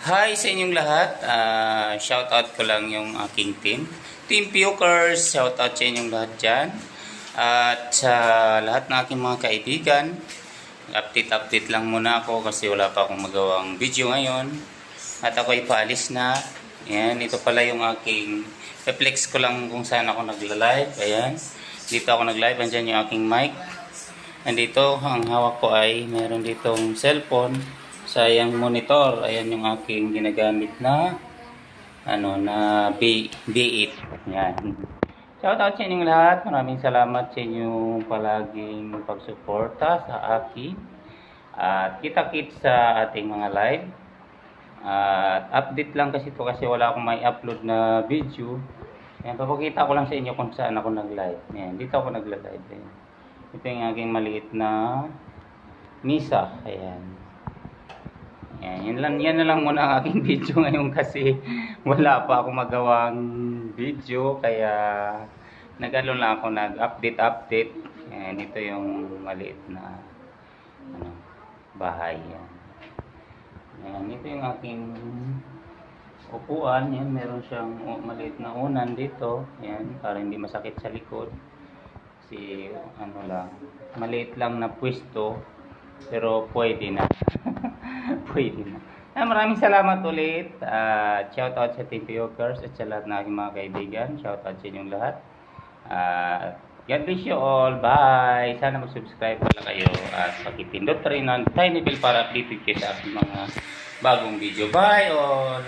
Hi sa inyong lahat. Shout out ko lang yung aking team. Team Pukers, shout out sa inyong lahat dyan. At sa lahat ng aking mga kaibigan, update lang muna ako kasi wala pa akong magawang video ngayon. At ako'y paalis na. Ayan, ito pala yung aking reflex ko lang kung saan ako nagla-live. Ayan, dito ako nag-live. Andyan yung aking mic. Nandito, ang hawak ko ay meron ditong cellphone. Sayang monitor. Ayan yung aking ginagamit na B8. Yan. Shout out sa inyong lahat. Maraming salamat sa inyong palaging pagsuporta sa akin. At kita-kits sa ating mga live. At update lang kasi ito kasi wala akong may upload na video. Ayan, papakita ko lang sa inyo kung saan ako nag-live. Ayan, dito ako nag-live. Ayan. Ito yung aking maliit na misa. Ayan. Yan na lang muna ang aking video ngayon kasi wala pa akong magawang video kaya nag-ano lang ako, nag-update. Ayan, ito yung maliit na bahay. Ayan, ito yung aking upuan. Yan, meron siyang maliit na unan dito. Ayan, para hindi masakit sa likod. Kasi maliit lang na pwesto pero pwede na. Pwede na. Maraming salamat ulit. Shout out sa Team Pukers at sa lahat ng aking mga kaibigan. Shout out sa inyong lahat. God bless you all. Bye. Sana mag-subscribe pala kayo at pakipindot rin ang tiny bell para updated kayo sa aking mga bagong video. Bye all.